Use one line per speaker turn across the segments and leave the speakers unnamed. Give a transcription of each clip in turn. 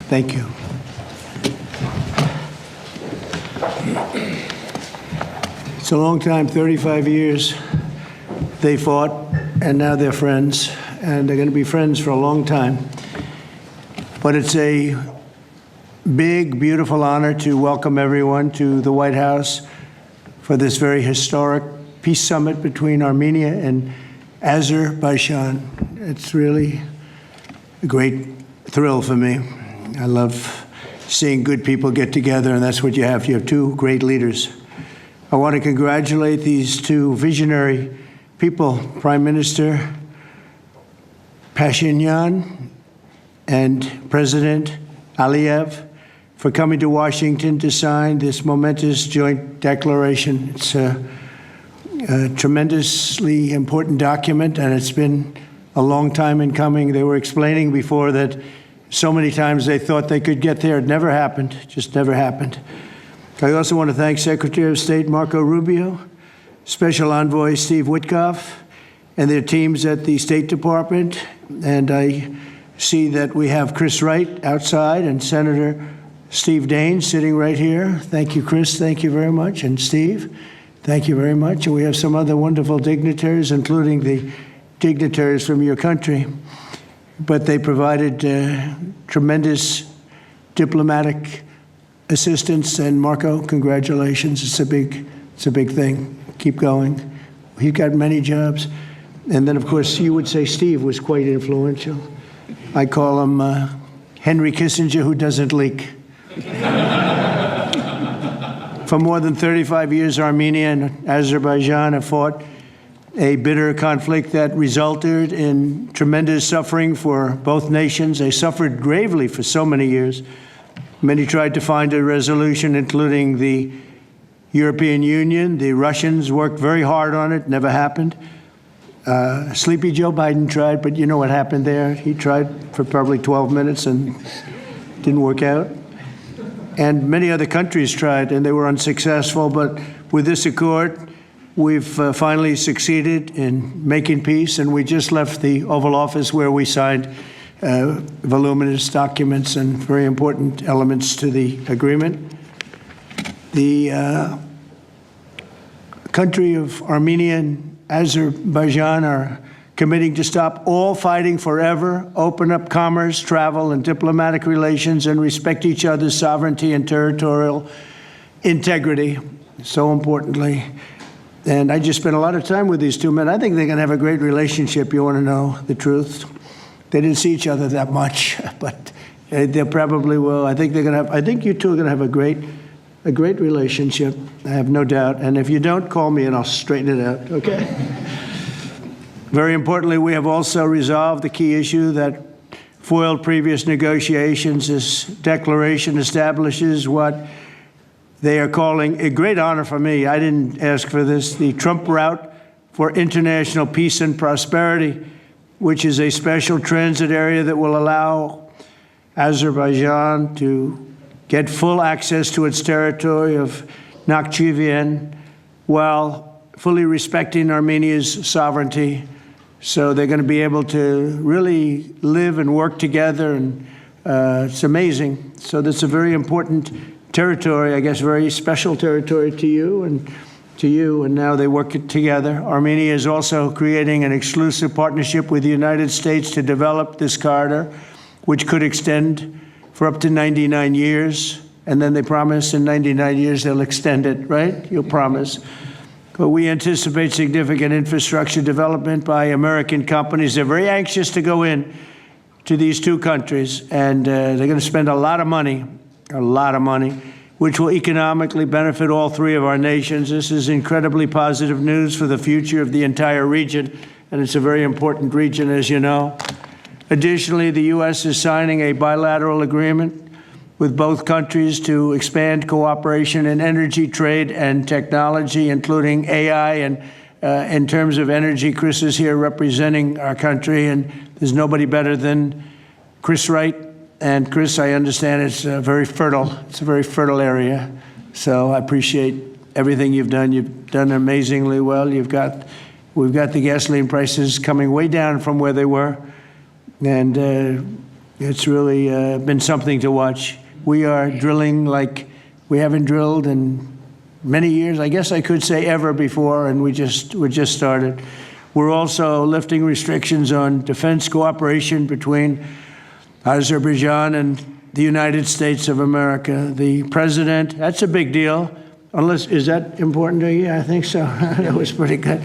Thank you. It's a long time, 35 years they fought, and now they're friends, and they're going to be friends for a long time. But it's a big, beautiful honor to welcome everyone to the White House for this very historic peace summit between Armenia and Azerbaijan. It's really a great thrill for me. I love seeing good people get together, and that's what you have. You have two great leaders. I want to congratulate these two visionary people, Prime Minister Pashinyan and President Aliyev, for coming to Washington to sign this momentous joint declaration. It's a tremendously important document, and it's been a long time in coming. They were explaining before that so many times they thought they could get there. It never happened, just never happened. I also want to thank Secretary of State Marco Rubio, Special Envoy Steve Witkoff, and their teams at the State Department. And I see that we have Chris Wright outside and Senator Steve Daines sitting right here. Thank you, Chris. Thank you very much. And Steve, thank you very much. And we have some other wonderful dignitaries, including the dignitaries from your country. But they provided tremendous diplomatic assistance. And Marco, congratulations. It's a big thing. Keep going. He got many jobs. And then, of course, you would say Steve was quite influential. I call him Henry Kissinger, who doesn't leak. For more than 35 years, Armenia and Azerbaijan have fought a bitter conflict that resulted in tremendous suffering for both nations. They suffered gravely for so many years. Many tried to find a resolution, including the European Union. The Russians worked very hard on it, never happened. Sleepy Joe Biden tried, but you know what happened there. He tried for probably 12 minutes and didn't work out. And many other countries tried, and they were unsuccessful. But with this accord, we've finally succeeded in making peace, and we just left the Oval Office where we signed voluminous documents and very important elements to the agreement. The country of Armenia and Azerbaijan are committing to stop all fighting forever, open up commerce, travel, and diplomatic relations, and respect each other's sovereignty and territorial integrity, so importantly. And I just spent a lot of time with these two men. I think they're going to have a great relationship. You want to know the truth? They didn't see each other that much, but they probably will. I think they're going to have. I think you two are going to have a great relationship. I have no doubt. And if you don't, call me and I'll straighten it out. Okay. Very importantly, we have also resolved the key issue that foiled previous negotiations. This declaration establishes what they are calling a great honor for me. I didn't ask for this. The Trump route for international peace and prosperity, which is a special transit area that will allow Azerbaijan to get full access to its territory of Nakhchivan while fully respecting Armenia's sovereignty. So they're going to be able to really live and work together, and it's amazing. So that's a very important territory, I guess, very special territory to you, and now they work together. Armenia is also creating an exclusive partnership with the United States to develop this corridor, which could extend for up to 99 years. And then they promise in 99 years they'll extend it, right? You'll promise. But we anticipate significant infrastructure development by American companies. They're very anxious to go in to these two countries, and they're going to spend a lot of money, which will economically benefit all three of our nations. This is incredibly positive news for the future of the entire region, and it's a very important region, as you know. Additionally, the U.S. is signing a bilateral agreement with both countries to expand cooperation in energy, trade, and technology, including AI. And in terms of energy, Chris is here representing our country, and there's nobody better than Chris Wright. And Chris, I understand it's very fertile. It's a very fertile area. So I appreciate everything you've done. You've done amazingly well. We've got the gasoline prices coming way down from where they were. And It's really been something to watch. We are drilling like we haven't drilled in many years, I guess I could say ever before, and we just started. We're also lifting restrictions on defense cooperation between Azerbaijan and the United States of America. The president, that's a big deal. Is that important to you? I think so. That was pretty good.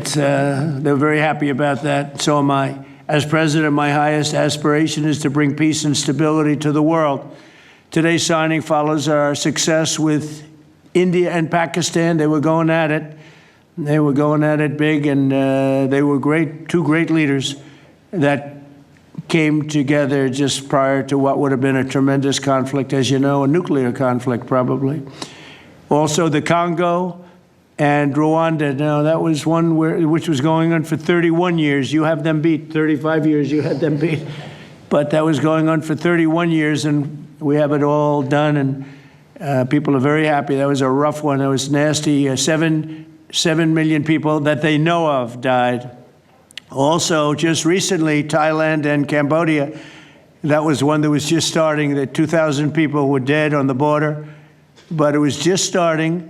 They're very happy about that. So am I. As president, my highest aspiration is to bring peace and stability to the world. Today's signing follows our success with India and Pakistan. They were going at it. They were going at it big, and they were great, two great leaders that came together just prior to what would have been a tremendous conflict, as you know, a nuclear conflict probably. Also the Congo and Rwanda. Now that was one which was going on for 31 years. You have them beat. 35 years you had them beat. But that was going on for 31 years, and we have it all done, and people are very happy. That was a rough one. That was nasty. 7 million people that they know of died. Also, just recently, Thailand and Cambodia, that was one that was just starting. That 2,000 people were dead on the border, but it was just starting.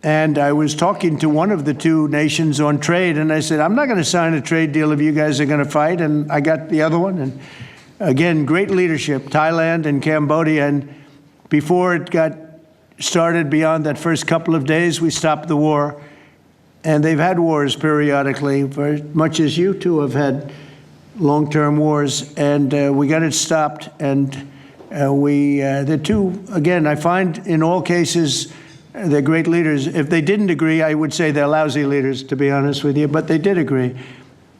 And I was talking to one of the two nations on trade, and I said, I'm not going to sign a trade deal if you guys are going to fight. And I got the other one. And again, great leadership, Thailand and Cambodia. And before it got started, beyond that first couple of days, we stopped the war. And they've had wars periodically, very much as you two have had long-term wars. And we got it stopped. And the two, again, I find in all cases, they're great leaders. If they didn't agree, I would say they're lousy leaders, to be honest with you, but they did agree.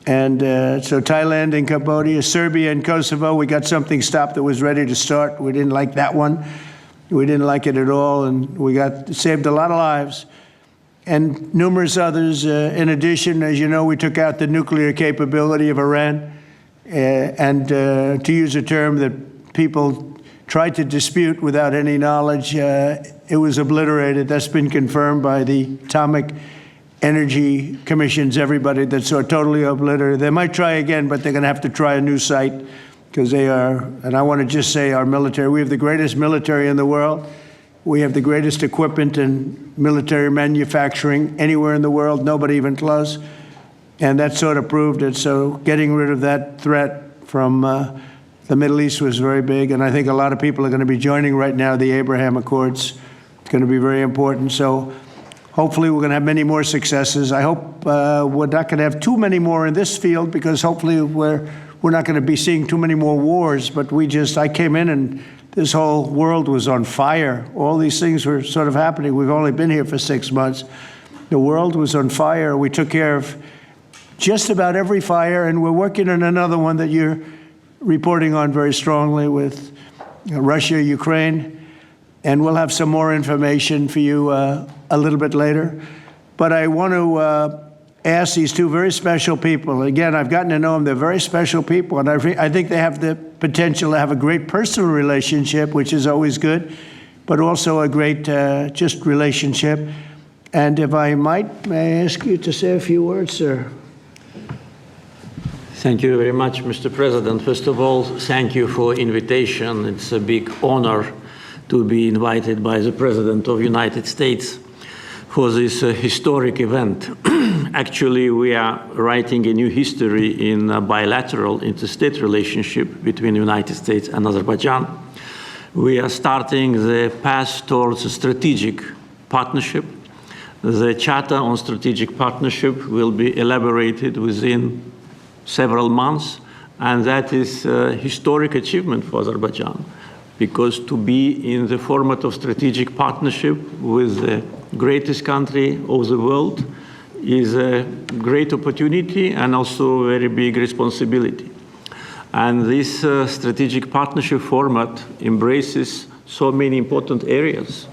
And so Thailand and Cambodia, Serbia and Kosovo, we got something stopped that was ready to start. We didn't like that one. We didn't like it at all, and we saved a lot of lives. And numerous others. In addition, as you know, we took out the nuclear capability of Iran. And to use a term that people tried to dispute without any knowledge, it was obliterated. That's been confirmed by the Atomic Energy Commissions, everybody, that's totally obliterated. They might try again, but they're going to have to try a new site, because they are, and I want to just say our military, we have the greatest military in the world. We have the greatest equipment and military manufacturing anywhere in the world, nobody even close. And that sort of proved it. So getting rid of that threat from the Middle East was very big. And I think a lot of people are going to be joining right now the Abraham Accords. It's going to be very important. So hopefully we're going to have many more successes. I hope we're not going to have too many more in this field, because hopefully we're not going to be seeing too many more wars. But I came in and this whole world was on fire. All these things were sort of happening. We've only been here for 6 months. The world was on fire. We took care of just about every fire, and we're working on another one that you're reporting on very strongly with Russia, Ukraine, and we'll have some more information for you a little bit later. But I want to ask these two very special people. Again, I've gotten to know them. They're very special people, and I think they have the potential to have a great personal relationship, which is always good, but also a great just relationship. And if I might, may I ask you to say a few words, sir?
Thank you very much, Mr. President. First of all, thank you for invitation. It's a big honor to be invited by the President of the United States for this historic event. Actually, we are writing a new history in a bilateral interstate relationship between the United States and Azerbaijan. We are starting the path towards a strategic partnership. The Charter on Strategic Partnership will be elaborated within several months, and that is a historic achievement for Azerbaijan, because to be in the format of strategic partnership with the greatest country of the world is a great opportunity and also a very big responsibility. And this strategic partnership format embraces so many important areas: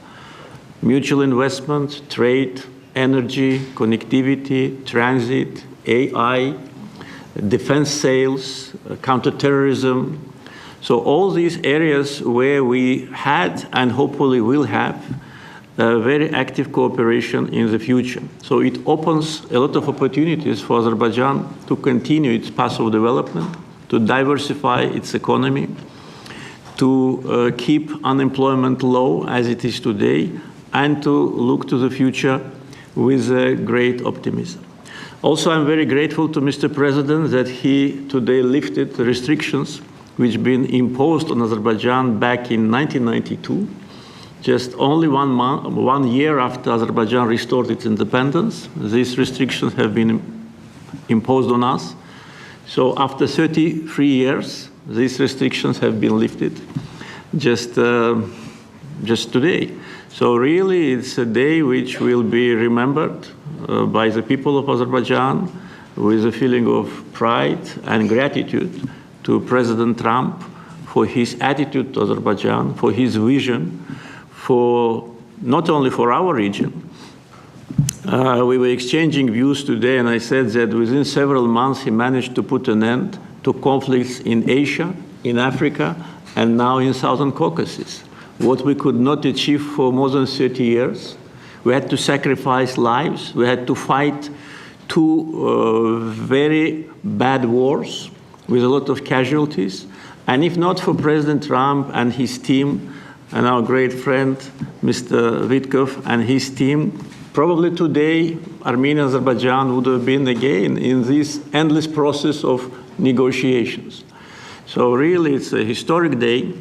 mutual investment, trade, energy, connectivity, transit, AI, defense sales, counterterrorism. So all these areas where we had and hopefully will have very active cooperation in the future. So it opens a lot of opportunities for Azerbaijan to continue its path of development, to diversify its economy, to keep unemployment low as it is today, and to look to the future with great optimism. Also, I'm very grateful to Mr. President that he today lifted the restrictions which have been imposed on Azerbaijan back in 1992, just only 1 year after Azerbaijan restored its independence. These restrictions have been imposed on us. So after 33 years, these restrictions have been lifted just today. So really, it's a day which will be remembered by the people of Azerbaijan with a feeling of pride and gratitude to President Trump for his attitude to Azerbaijan, for his vision, for not only for our region. We were exchanging views today, and I said that within several months he managed to put an end to conflicts in Asia, in Africa, and now in Southern Caucasus. What we could not achieve for more than 30 years. We had to sacrifice lives. We had to fight two very bad wars with a lot of casualties. And if not for President Trump and his team, and our great friend, Mr. Witkov and his team, probably today, Armenia and Azerbaijan would have been again in this endless process of negotiations. So really, it's a historic day.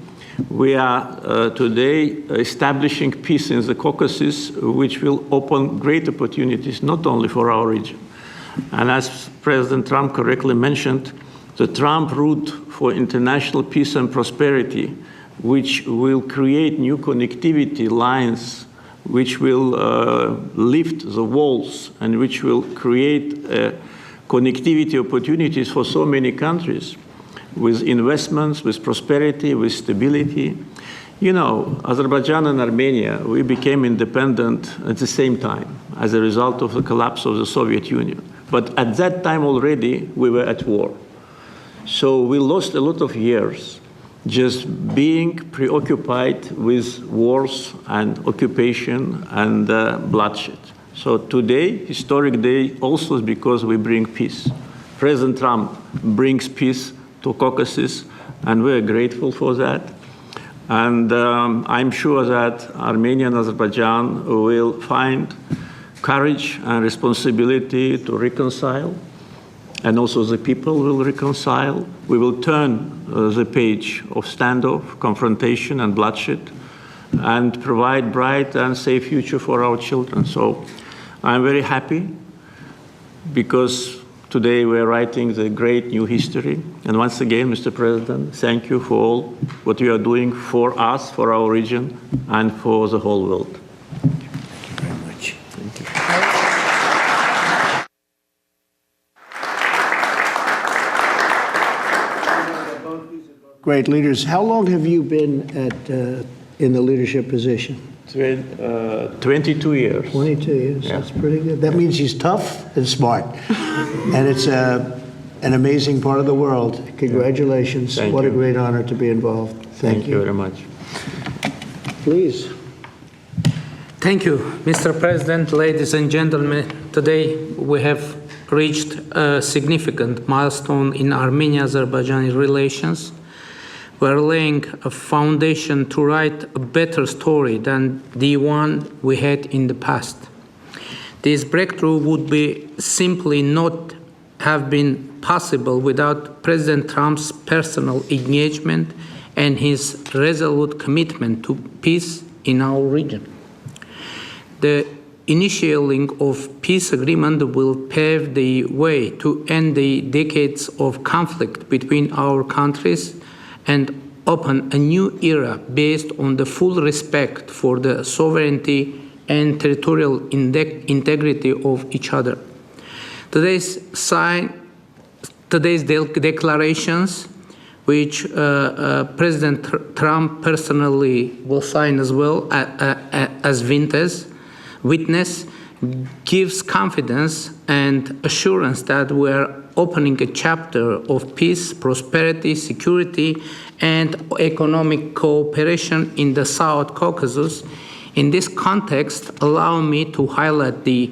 We are today establishing peace in the Caucasus, which will open great opportunities, not only for our region. And as President Trump correctly mentioned, the Trump route for international peace and prosperity, which will create new connectivity lines, which will lift the walls, and which will create connectivity opportunities for so many countries, with investments, with prosperity, with stability. You know, Azerbaijan and Armenia, we became independent at the same time as a result of the collapse of the Soviet Union. But at that time already, we were at war. So we lost a lot of years just being preoccupied with wars and occupation and bloodshed. So today, historic day, also is because we bring peace. President Trump brings peace to Caucasus, and we're grateful for that. And I'm sure that Armenia and Azerbaijan will find courage and responsibility to reconcile, and also the people will reconcile. We will turn the page of standoff, confrontation, and bloodshed, and provide bright and safe future for our children. So I'm very happy because today we're writing the great new history. And once again, Mr. President, thank you for all what you are doing for us, for our region, and for the whole world.
Thank you very much.
Thank you.
Great leaders. How long have you been in the leadership position?
22 years.
22 years. Yeah. That's pretty good. That means he's tough and smart. And it's an amazing part of the world. Congratulations.
Thank
what
you.
A great honor to be involved. Thank you
very much.
Please.
Thank you, Mr. President, ladies and gentlemen. Today we have reached a significant milestone in Armenia-Azerbaijan relations. We're laying a foundation to write a better story than the one we had in the past. This breakthrough would be simply not have been possible without President Trump's personal engagement and his resolute commitment to peace in our region. The initiating of peace agreement will pave the way to end the decades of conflict between our countries and open a new era based on the full respect for the sovereignty and territorial integrity of each other. Today's declarations, which President Trump personally will sign as well as witness, gives confidence and assurance that we're opening a chapter of peace, prosperity, security, and economic cooperation in the South Caucasus. In this context, allow me to highlight the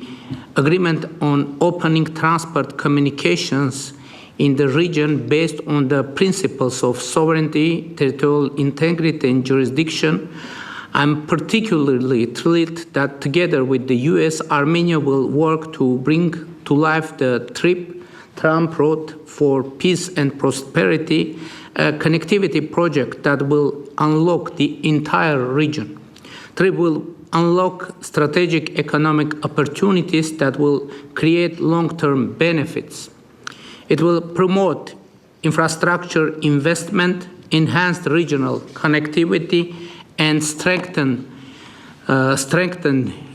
agreement on opening transport communications in the region based on the principles of sovereignty, territorial integrity, and jurisdiction. I'm particularly thrilled that together with the US, Armenia will work to bring to life the Trump Road for Peace and Prosperity, a connectivity project that will unlock the entire region. TRIP will unlock strategic economic opportunities that will create long-term benefits. It will promote infrastructure investment, enhance regional connectivity, and strengthen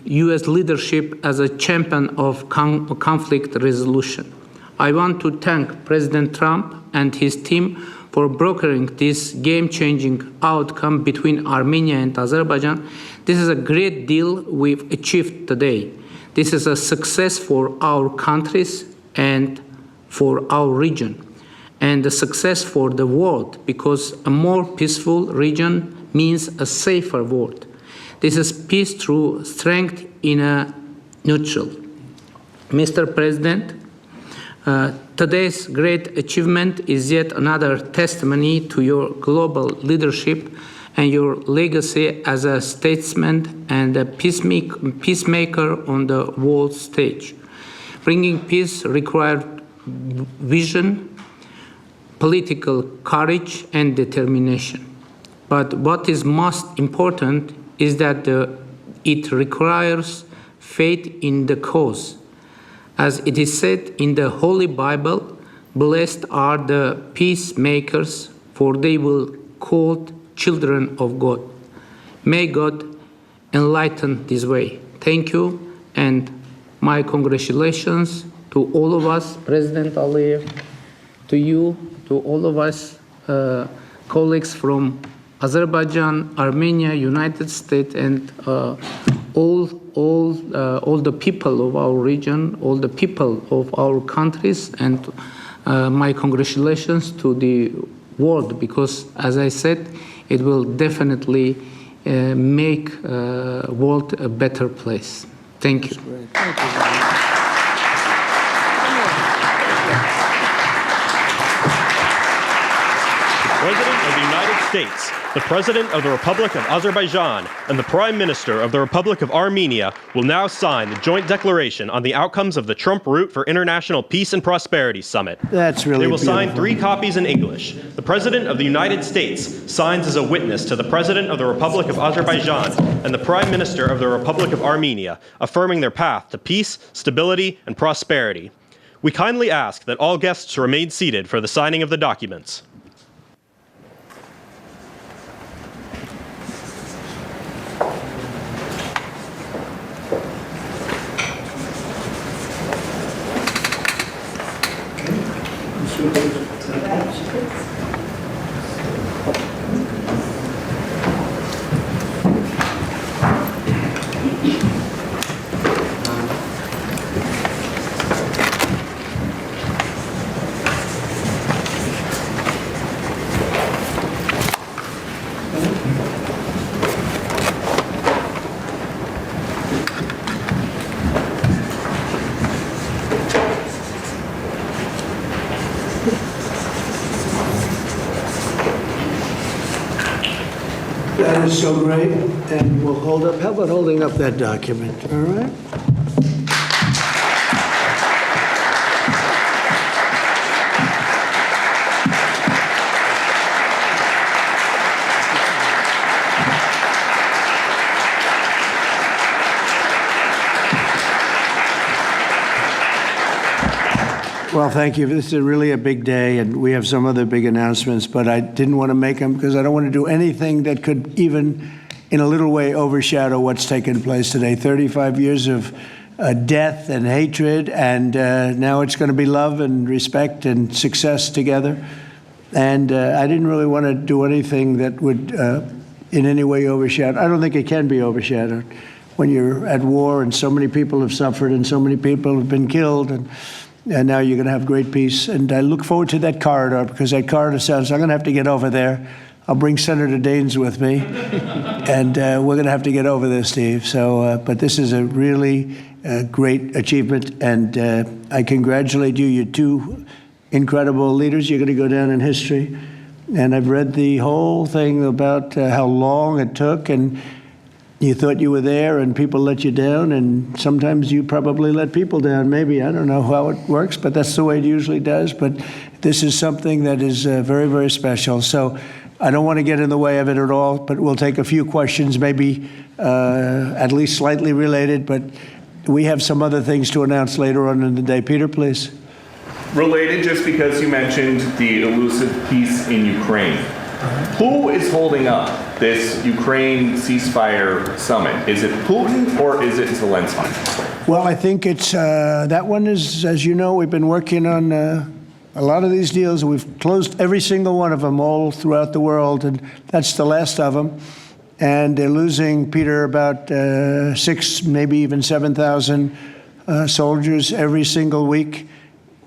U.S. leadership as a champion of conflict resolution. I want to thank President Trump and his team for brokering this game-changing outcome between Armenia and Azerbaijan. This is a great deal we've achieved today. This is a success for our countries and for our region, and a success for the world, because a more peaceful region means a safer world. This is peace through strength in a neutral. Mr. President, today's great achievement is yet another testimony to your global leadership and your legacy as a statesman and a peacemaker on the world stage. Bringing peace required vision, political courage, and determination. But what is most important is that it requires faith in the cause. As it is said in the Holy Bible, blessed are the peacemakers, for they will be called children of God. May God enlighten this way. Thank you, and my congratulations to all of us, President Aliyev, to you, to all of us, colleagues from Azerbaijan, Armenia, United States, and all the people of our region, all the people of our countries, and my congratulations to the world, because, as I said, it will definitely make world a better place. Thank you.
Thank you very much.
President of the United States, the President of the Republic of Azerbaijan, and the Prime Minister of the Republic of Armenia will now sign the joint declaration on the outcomes of the Trump Route for International Peace and Prosperity Summit.
That's really
They will
beautiful.
sign 3 copies in English. The President of the United States signs as a witness to the President of the Republic of Azerbaijan and the Prime Minister of the Republic of Armenia, affirming their path to peace, stability, and prosperity. We kindly ask that all guests remain seated for the signing of the documents.
That is so great, and we'll hold up, how about holding up that document, all right? Well, thank you. This is really a big day, and we have some other big announcements, but I didn't want to make them because I don't want to do anything that could even in a little way overshadow what's taken place today. 35 years of death and hatred, and now it's going to be love and respect and success together. And I didn't really want to do anything that would in any way overshadow. I don't think it can be overshadowed when you're at war and so many people have suffered and so many people have been killed, and now you're going to have great peace. And I look forward to that corridor, because that corridor sounds, I'm going to have to get over there. I'll bring Senator Daines with me, and we're going to have to get over there, Steve. So, but this is a really great achievement, and I congratulate you. You're two incredible leaders. You're going to go down in history. And I've read the whole thing about how long it took, and you thought you were there and people let you down, and sometimes you probably let people down. Maybe, I don't know how it works, but that's the way it usually does. But this is something that is very, very special. So I don't want to get in the way of it at all, but we'll take a few questions, maybe at least slightly related, but we have some other things to announce later on in the day. Peter, please.
Related, just because you mentioned the elusive peace in Ukraine. Who is holding up this Ukraine ceasefire summit? Is it Putin or is it Zelensky?
Well, I think it's that one is, as you know, we've been working on a lot of these deals. We've closed every single one of them all throughout the world, and that's the last of them. And they're losing, Peter, about 6, maybe even 7,000 soldiers every single week.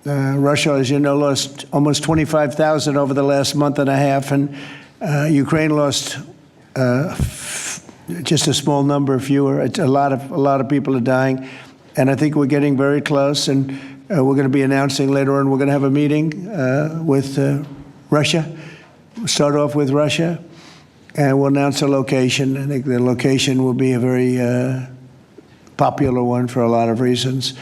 Russia, as you know, lost almost 25,000 over the last month and a half, and Ukraine lost just a small number, fewer. It's a lot of people are dying, and I think we're getting very close. And we're going to be announcing later on. We're going to have a meeting with Russia. We'll start off with Russia, and we'll announce a location. I think the location will be a very popular one for a lot of reasons.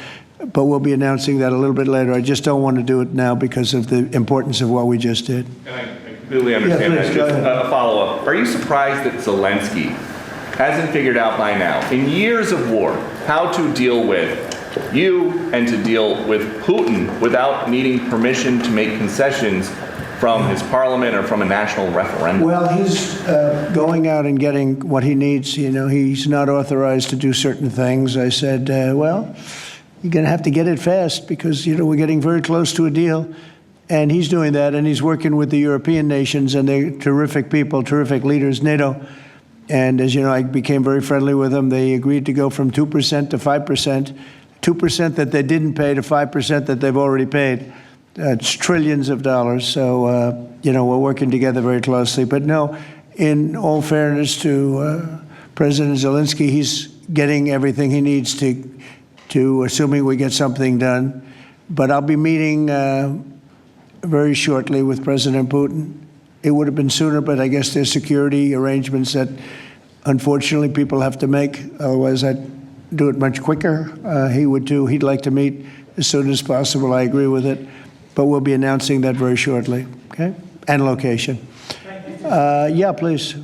But we'll be announcing that a little bit later. I just don't want to do it now because of the importance of what we just did.
And I completely understand
Yeah, please,
that.
go
Just
ahead.
a follow-up. Are you surprised that Zelensky hasn't figured out by now, in years of war, how to deal with you and to deal with Putin without needing permission to make concessions from his parliament or from a national referendum?
Well, he's going out and getting what he needs. You know, he's not authorized to do certain things. I said, well, you're going to have to get it fast because, you know, we're getting very close to a deal. And he's doing that, and he's working with the European nations, and they're terrific people, terrific leaders, NATO. And as you know, I became very friendly with them. They agreed to go from 2% to 5%, 2% that they didn't pay to 5% that they've already paid. It's trillions of dollars. So, you know, we're working together very closely. But no, in all fairness to President Zelensky, he's getting everything he needs to assuming we get something done. But I'll be meeting very shortly with President Putin. It would have been sooner, but I guess there's security arrangements that unfortunately people have to make. Otherwise, I'd do it much quicker. He would too. He'd like to meet as soon as possible. I agree with it. But we'll be announcing that very shortly, okay? And location. Yeah, please.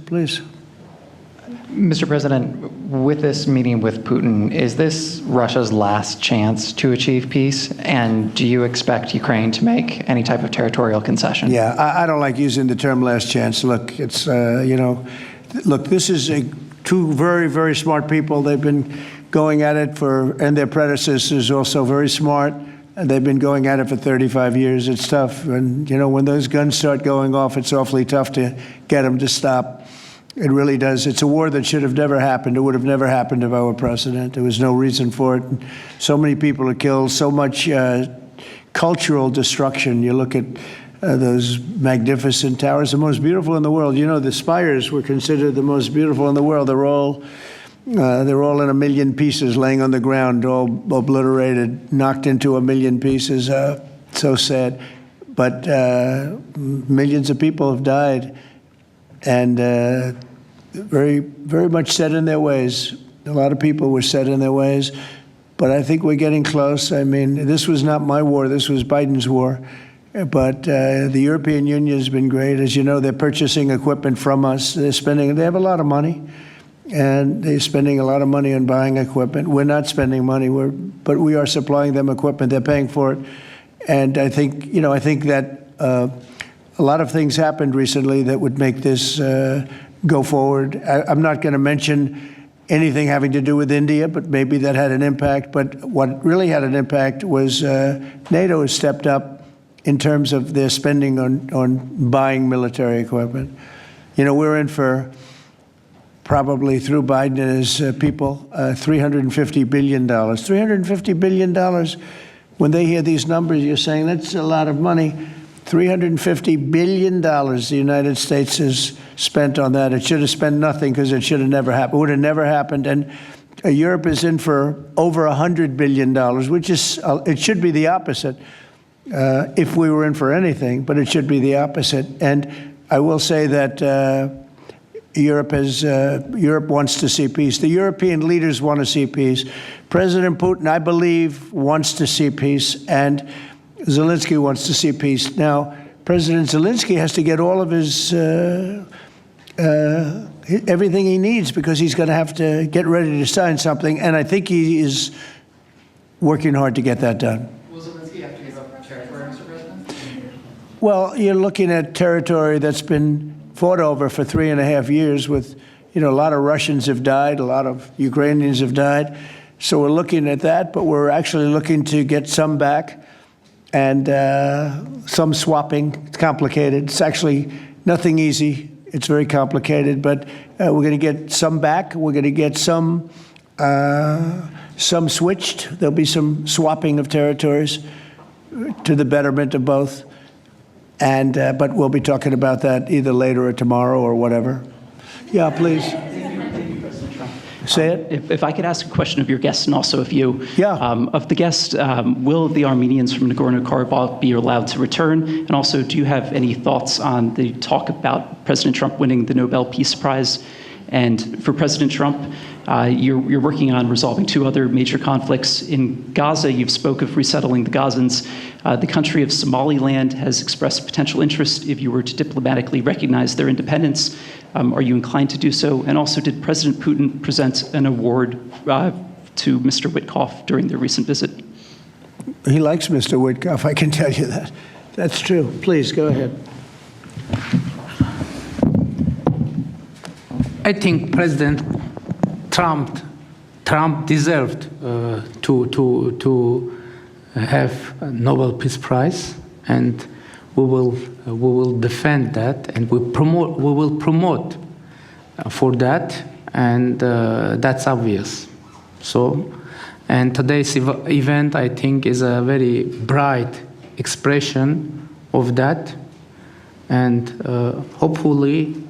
Mr. President, with this meeting with Putin, is this Russia's last chance to achieve peace? And do you expect Ukraine to make any type of territorial concession?
Yeah, I don't like using the term last chance. Look, it's, you know, look, this is two very, very smart people. They've been going at it and their predecessors also very smart. And they've been going at it for 35 years. It's tough. And, you know, when those guns start going off, it's awfully tough to get them to stop. It really does. It's a war that should have never happened. It would have never happened if I were president. There was no reason for it. So many people are killed, so much cultural destruction. You look at those magnificent towers, the most beautiful in the world. You know, the spires were considered the most beautiful in the world. They're all in a million pieces laying on the ground, all obliterated, knocked into a million pieces. So sad. But millions of people have died. And very, very much set in their ways. A lot of people were set in their ways. But I think we're getting close. I mean, this was not my war. This was Biden's war. But the European Union has been great. As you know, they're purchasing equipment from us. They have a lot of money. And they're spending a lot of money on buying equipment. We're not spending money, but we are supplying them equipment. They're paying for it. And I think, you know, that a lot of things happened recently that would make this go forward. I'm not going to mention anything having to do with India, but maybe that had an impact. But what really had an impact was NATO has stepped up in terms of their spending on buying military equipment. You know, we're in for probably through Biden and his people, $350 billion. $350 billion. When they hear these numbers, you're saying that's a lot of money. $350 billion the United States has spent on that. It should have spent nothing because it should have never happened. It would have never happened. And Europe is in for over $100 billion, which is, it should be the opposite. if we were in for anything, but it should be the opposite. And I will say that Europe wants to see peace. The European leaders want to see peace. President Putin, I believe, wants to see peace, and Zelensky wants to see peace. Now, President Zelensky has to get all of his everything he needs, because he's going to have to get ready to sign something, and I think he is working hard to get that done.
Will Zelensky have to give up territory, Mr. President?
Well, you're looking at territory that's been fought over for 3.5 years with, a lot of Russians have died, a lot of Ukrainians have died. So we're looking at that, but we're actually looking to get some back and some swapping. It's complicated. It's actually nothing easy. It's very complicated, but we're going to get some back. We're going to get some switched. There'll be some swapping of territories to the betterment of both. And but we'll be talking about that either later or tomorrow or whatever. Yeah, please. Say it.
If I could ask a question of your guests and also of you.
Yeah.
Of the guests, will the Armenians from Nagorno-Karabakh be allowed to return? And also, do you have any thoughts on the talk about President Trump winning the Nobel Peace Prize? And for President Trump, you're working on resolving 2 other major conflicts. In Gaza, you've spoke of resettling the Gazans. The country of Somaliland has expressed potential interest if you were to diplomatically recognize their independence. Are you inclined to do so? And also, did President Putin present an award to Mr. Witkoff during their recent visit?
He likes Mr. Witkoff, I can tell you that. That's true. Please, go ahead.
I think President Trump deserved to have a Nobel Peace Prize, and we will defend that, and we will promote for that, and that's obvious. So, and today's event, I think, is a very bright expression of that, and hopefully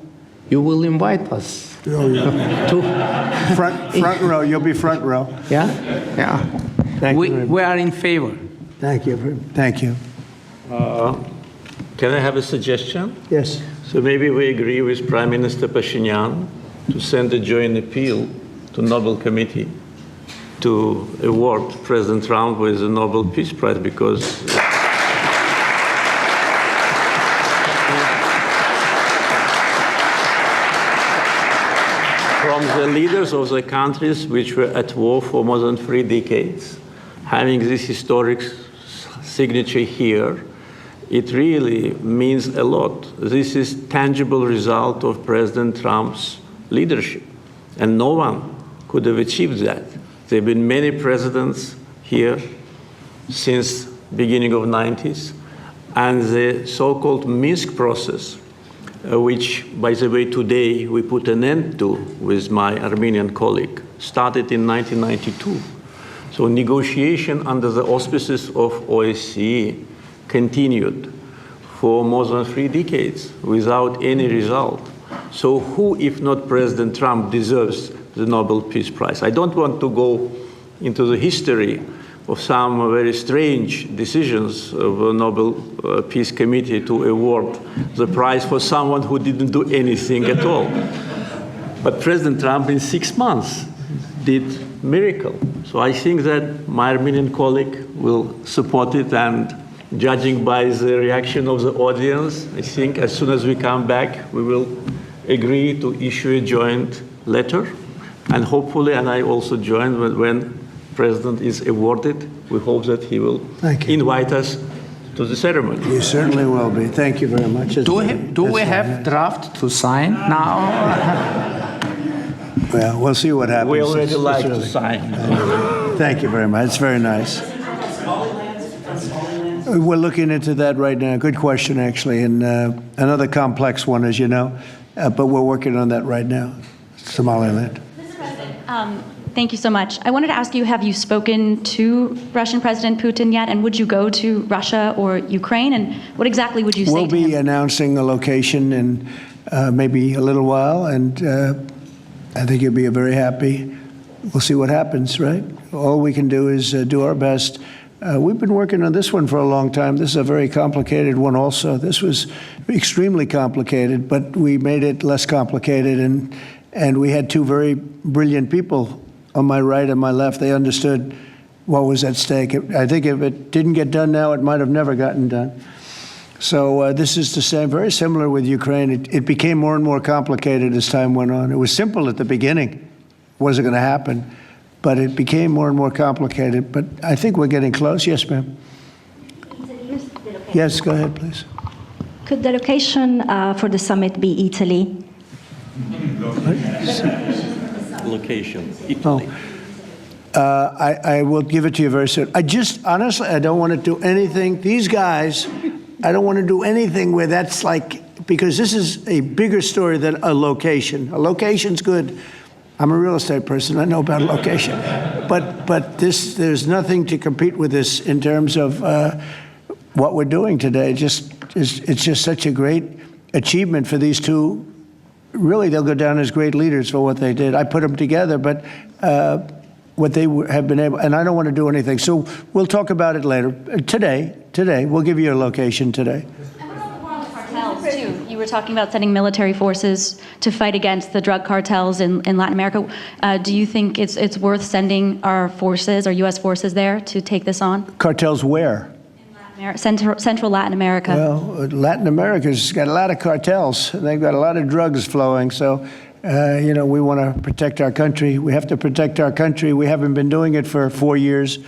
you will invite us to
front row. You'll be front row.
yeah.
Thank you very much.
We are in favor.
Thank you. Thank you.
Can I have a suggestion?
Yes.
So maybe we agree with Prime Minister Pashinyan to send a joint appeal to Nobel Committee to award President Trump with the Nobel Peace Prize, because from the leaders of the countries which were at war for more than 3 decades, having this historic signature here, it really means a lot. This is tangible result of President Trump's leadership, and no one could have achieved that. There have been many presidents here since beginning of 90s, and the so-called Minsk process, which, by the way, today we put an end to with my Armenian colleague, started in 1992. So negotiation under the auspices of OSCE continued for more than 3 decades without any result. So who, if not President Trump, deserves the Nobel Peace Prize? I don't want to go into the history of some very strange decisions of the Nobel Peace Committee to award the prize for someone who didn't do anything at all. But President Trump, in 6 months, did miracle. So I think that my Armenian colleague will support it, and judging by the reaction of the audience, I think as soon as we come back, we will agree to issue a joint letter, and hopefully, and I also join when President is awarded, we hope that he will invite us to the ceremony.
You certainly will be. Thank you very much.
Do we have draft to sign now?
Well, we'll see what happens.
We already
It's
like to
early.
sign.
Thank you very much. It's very nice. We're looking into that right now. Good question, actually, and another complex one, as you know, but we're working on that right now. Somaliland.
Mr. President, thank you so much. I wanted to ask you, have you spoken to Russian President Putin yet? And would you go to Russia or Ukraine? And what exactly would you say
We'll
to him?
be announcing a location in maybe a little while, and I think you'll be very happy. We'll see what happens, right? All we can do is do our best We've been working on this one for a long time. This is a very complicated one also. This was extremely complicated, but we made it less complicated, and we had two very brilliant people on my right and my left. They understood what was at stake. I think if it didn't get done now, it might have never gotten done. So this is the same, very similar with Ukraine. It became more and more complicated as time went on. It was simple at the beginning. It wasn't going to happen. But it became more and more complicated. But I think we're getting close. Yes, ma'am. Yes, go ahead, please.
Could the location for the summit be Italy?
Location, Italy.
I will give it to you very soon. Honestly, I don't want to do anything. These guys, I don't want to do anything where that's like, because this is a bigger story than a location. A location's good. I'm a real estate person. I know about a location. But there's nothing to compete with this in terms of what we're doing today. It's just such a great achievement for these two. Really, they'll go down as great leaders for what they did. I put them together, but what they have been able, and I don't want to do anything. So we'll talk about it later. Today, we'll give you a location today.
Too. You were talking about sending military forces to fight against the drug cartels in Latin America. Do you think it's worth sending our forces, our U.S. forces there to take this on?
Cartels where?
In Central Latin America.
Well, Latin America's got a lot of cartels. They've got a lot of drugs flowing. So, we want to protect our country. We have to protect our country. We haven't been doing it for 4 years.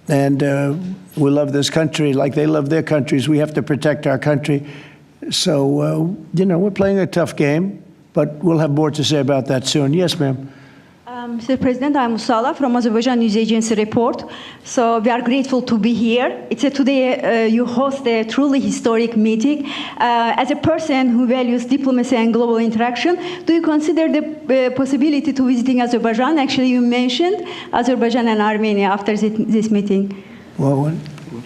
And we love this country like they love their countries. We have to protect our country. So, we're playing a tough game, but we'll have more to say about that soon. Yes, ma'am.
Mr. President, I'm Musala from Azerbaijan News Agency Report. So we are grateful to be here. Today you host a truly historic meeting. As a person who values diplomacy and global interaction, do you consider the possibility to visiting Azerbaijan? Actually, you mentioned Azerbaijan and Armenia after this meeting.
Well,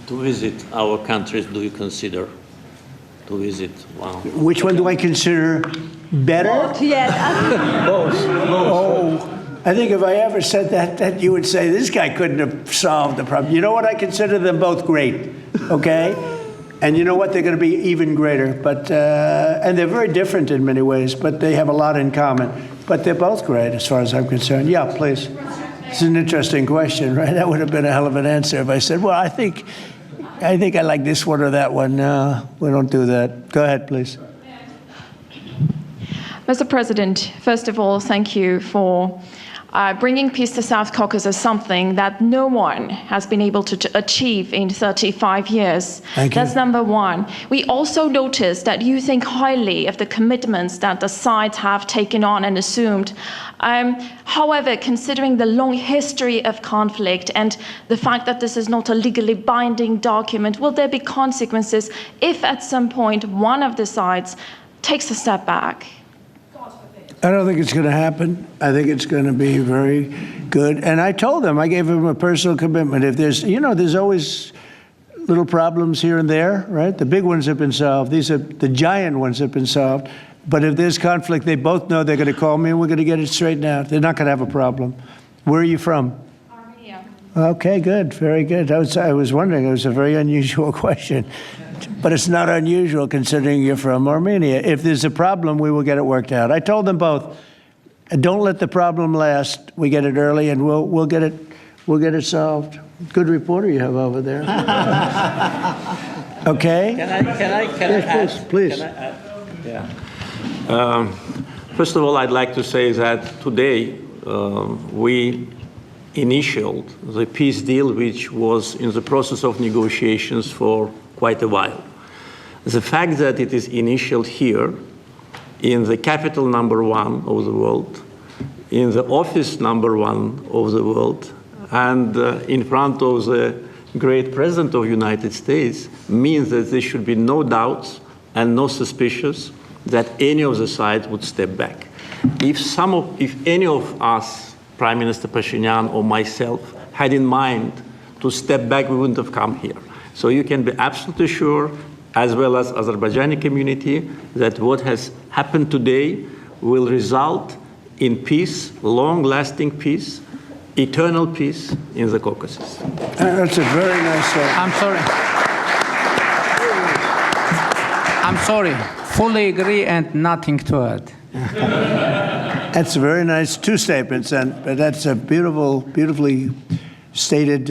To visit our countries, do you consider? To visit, wow.
Which one do I consider better?
Both, yes.
Oh, I think if I ever said that you would say, this guy couldn't have solved the problem. You know what? I consider them both great, okay? And you know what? They're going to be even greater. But and they're very different in many ways, but they have a lot in common. But they're both great as far as I'm concerned. Yeah, please. It's an interesting question, right? That would have been a hell of an answer if I said, well, I think I like this one or that one. No, we don't do that. Go ahead, please.
Mr. President, first of all, thank you for bringing peace to South Caucasus, something that no one has been able to achieve in 35 years.
Thank you.
That's number one. We also noticed that you think highly of the commitments that the sides have taken on and assumed. However, considering the long history of conflict and the fact that this is not a legally binding document, will there be consequences if at some point one of the sides takes a step back?
I don't think it's going to happen. I think it's going to be very good. And I told them, I gave them a personal commitment. If there's always little problems here and there, right? The big ones have been solved. The giant ones have been solved. But if there's conflict, they both know they're going to call me and we're going to get it straightened out. They're not going to have a problem. Where are you from?
Armenia.
Okay, good. Very good. I was wondering. It was a very unusual question. But it's not unusual considering you're from Armenia. If there's a problem, we will get it worked out. I told them both, don't let the problem last. We get it early, and we'll get it solved. Good reporter you have over there. Okay.
Can I
Yes,
add?
please.
Can I add? Yeah. First of all, I'd like to say that today we initialed the peace deal, which was in the process of negotiations for quite a while. The fact that it is initialed here, in the capital #1 of the world, in the office #1 of the world, and in front of the great President of the United States, means that there should be no doubts and no suspicions that any of the sides would step back. If any of us, Prime Minister Pashinyan or myself, had in mind to step back, we wouldn't have come here. So you can be absolutely sure, as well as Azerbaijani community, that what has happened today will result in peace, long-lasting peace, eternal peace in the Caucasus.
That's a very nice statement.
I'm sorry. Fully agree and nothing to add.
That's a very nice two statements, but that's a beautifully stated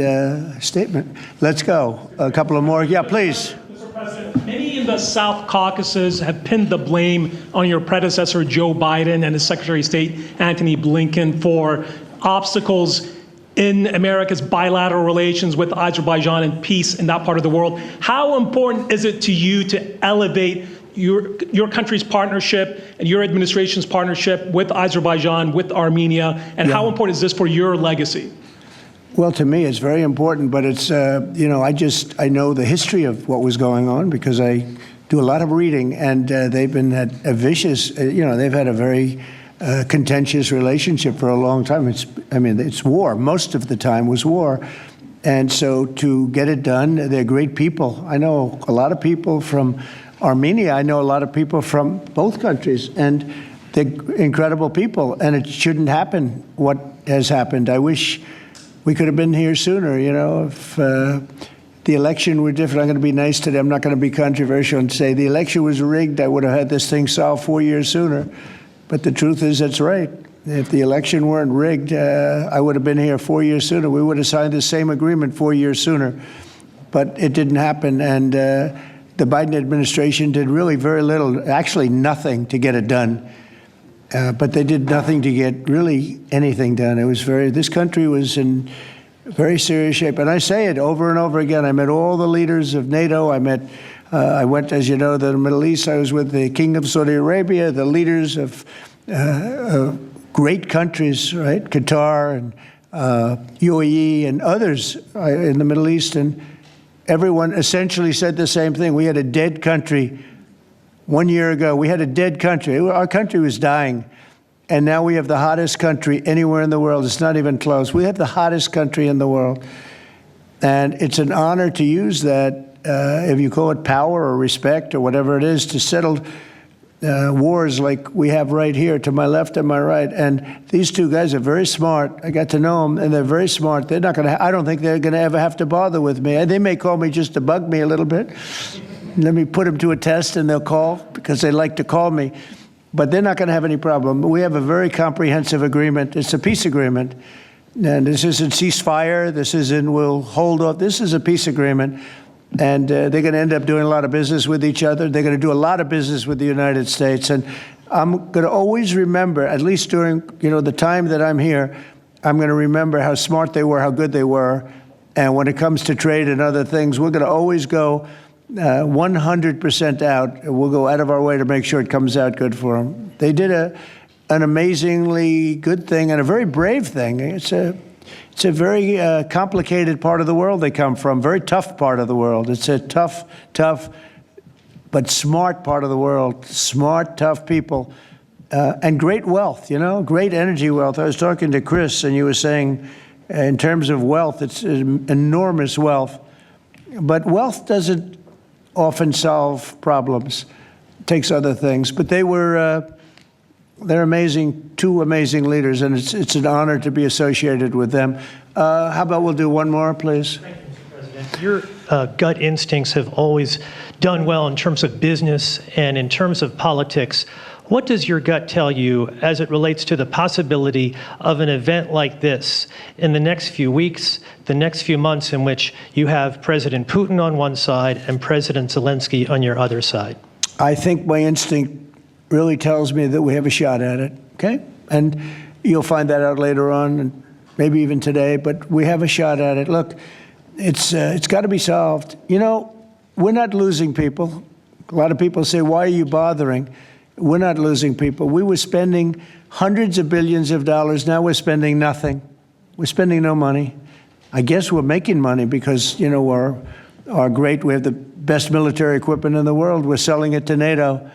statement. Let's go. A couple of more. Yeah, please.
Mr. President, many in the South Caucasus have pinned the blame on your predecessor, Joe Biden, and his Secretary of State, Antony Blinken, for obstacles in America's bilateral relations with Azerbaijan and peace in that part of the world. How important is it to you to elevate your country's partnership and your administration's partnership with Azerbaijan, with Armenia, and how important is this for your legacy?
Well, to me, it's very important, but it's, I know the history of what was going on because I do a lot of reading, and they've been at a vicious, they've had a very contentious relationship for a long time. It's war. Most of the time was war. And so to get it done, they're great people. I know a lot of people from Armenia. I know a lot of people from both countries, and they're incredible people, and it shouldn't happen what has happened. I wish we could have been here sooner, if the election were different. I'm going to be nice today. I'm not going to be controversial and say the election was rigged. I would have had this thing solved 4 years sooner. But the truth is, that's right. If the election weren't rigged, I would have been here 4 years sooner. We would have signed the same agreement 4 years sooner. But it didn't happen, and the Biden administration did really very little, actually nothing, to get it done. But they did nothing to get really anything done. This country was in very serious shape. And I say it over and over again. I met all the leaders of NATO. I went, as you know, to the Middle East. I was with the King of Saudi Arabia, the leaders of great countries, right? Qatar and UAE and others in the Middle East. And everyone essentially said the same thing. We had a dead country 1 year ago. We had a dead country. Our country was dying. And now we have the hottest country anywhere in the world. It's not even close. We have the hottest country in the world. And it's an honor to use that, if you call it power or respect or whatever it is, to settle wars like we have right here to my left and my right. And these two guys are very smart. I got to know them, and they're very smart. They're not going to. I don't think they're going to ever have to bother with me. They may call me just to bug me a little bit. Let me put them to a test, and they'll call because they like to call me. But they're not going to have any problem. We have a very comprehensive agreement. It's a peace agreement. And this isn't ceasefire. This isn't we'll hold off. This is a peace agreement. And they're going to end up doing a lot of business with each other. They're going to do a lot of business with the United States. And I'm going to always remember, at least during the time that I'm here, I'm going to remember how smart they were, how good they were. And when it comes to trade and other things, we're going to always go 100% out. We'll go out of our way to make sure it comes out good for them. They did an amazingly good thing and a very brave thing. It's a very complicated part of the world they come from, very tough part of the world. It's a tough, but smart part of the world, smart, tough people, and great wealth, great energy wealth. I was talking to Chris, and you were saying in terms of wealth, it's enormous wealth. But wealth doesn't often solve problems. It takes other things. But they're amazing, two amazing leaders, and it's an honor to be associated with them. How about we'll do one more, please?
Thank you, Mr. President. Your gut instincts have always done well in terms of business and in terms of politics. What does your gut tell you as it relates to the possibility of an event like this in the next few weeks, the next few months, in which you have President Putin on one side and President Zelensky on your other side?
I think my instinct really tells me that we have a shot at it, okay? And you'll find that out later on, and maybe even today, but we have a shot at it. Look, it's got to be solved. We're not losing people. A lot of people say, why are you bothering? We're not losing people. We were spending hundreds of billions of dollars. Now we're spending nothing. We're spending no money. I guess we're making money because, we're great. We have the best military equipment in the world. We're selling it to NATO.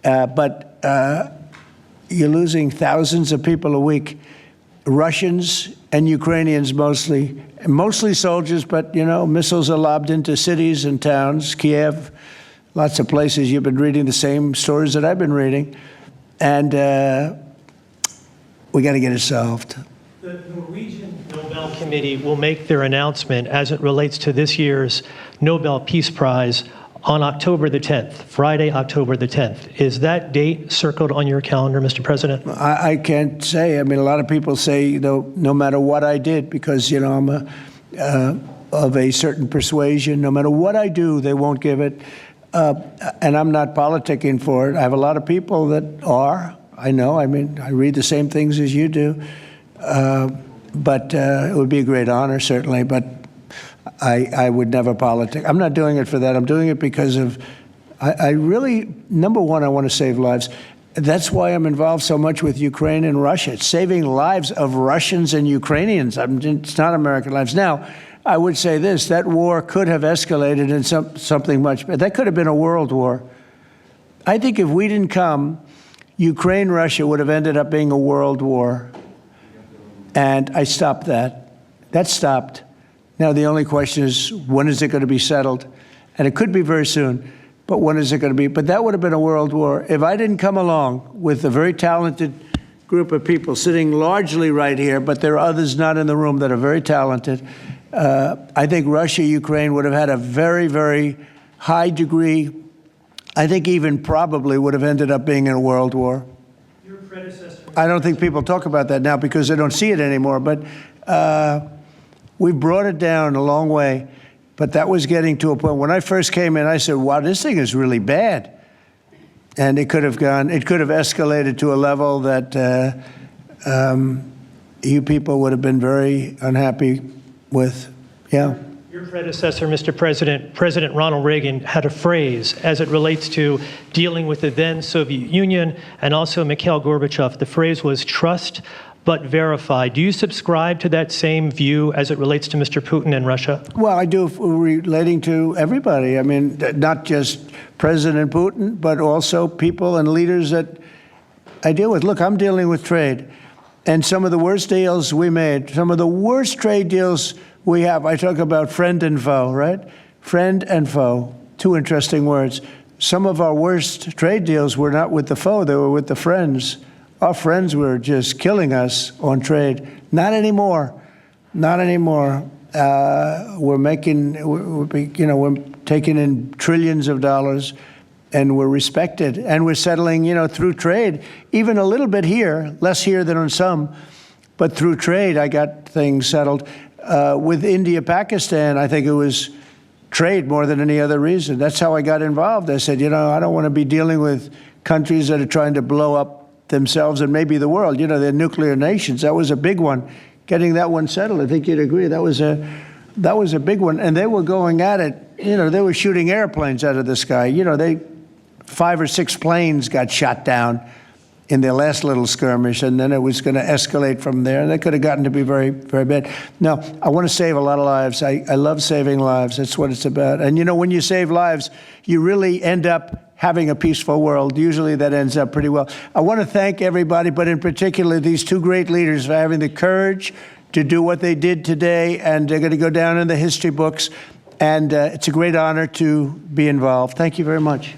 But you're losing thousands of people a week, Russians and Ukrainians mostly soldiers, but, missiles are lobbed into cities and towns, Kiev, lots of places. You've been reading the same stories that I've been reading. And we got to get it solved.
The Norwegian
Committee will make their announcement as it relates to this year's Nobel Peace Prize on October the 10th, Friday, October the 10th. Is that date circled on your calendar, Mr. President?
I can't say. I mean, a lot of people say, no matter what I did, because, I'm of a certain persuasion, no matter what I do, they won't give it. And I'm not politicking for it. I have a lot of people that are. I know. I mean, I read the same things as you do. But it would be a great honor, certainly. But I would never politic. I'm not doing it for that. I'm doing it because of, I really, number one, I want to save lives. That's why I'm involved so much with Ukraine and Russia. It's saving lives of Russians and Ukrainians. It's not American lives. Now, I would say this, that war could have escalated in something much better. That could have been a world war. I think if we didn't come, Ukraine-Russia would have ended up being a world war. And I stopped that. That stopped. Now, the only question is, when is it going to be settled? And it could be very soon, but when is it going to be? But that would have been a world war. If I didn't come along with a very talented group of people sitting largely right here, but there are others not in the room that are very talented, I think Russia, Ukraine would have had a very, very high degree, I think even probably would have ended up being in a world war.
Your predecessor.
I don't think people talk about that now because they don't see it anymore, but we've brought it down a long way. But that was getting to a point. When I first came in, I said, wow, this thing is really bad. And it could have escalated to a level that you people would have been very unhappy with. Yeah.
Your predecessor, Mr. President, President Ronald Reagan, had a phrase as it relates to dealing with the then Soviet Union and also Mikhail Gorbachev. The phrase was trust but verify. Do you subscribe to that same view as it relates to Mr. Putin and Russia?
Well, I do, relating to everybody. I mean, not just President Putin, but also people and leaders that I deal with. Look, I'm dealing with trade. And some of the worst deals we made, some of the worst trade deals we have, I talk about friend and foe, right? Friend and foe, two interesting words. Some of our worst trade deals were not with the foe, they were with the friends. Our friends were just killing us on trade. Not anymore. Not anymore. We're taking in trillions of dollars, and we're respected, and we're settling, through trade, even a little bit here, less here than on some, but through trade, I got things settled. With India, Pakistan, I think it was trade more than any other reason. That's how I got involved. I said, I don't want to be dealing with countries that are trying to blow up themselves and maybe the world. They're nuclear nations. That was a big one. Getting that one settled, I think you'd agree, that was a big one. And they were going at it, they were shooting airplanes out of the sky. 5 or 6 planes got shot down in their last little skirmish, and then it was going to escalate from there. And that could have gotten to be very, very bad. Now, I want to save a lot of lives. I love saving lives. That's what it's about. And, when you save lives, you really end up having a peaceful world. Usually that ends up pretty well. I want to thank everybody, but in particular these two great leaders for having the courage to do what they did today, and they're going to go down in the history books. And it's a great honor to be involved. Thank you very much.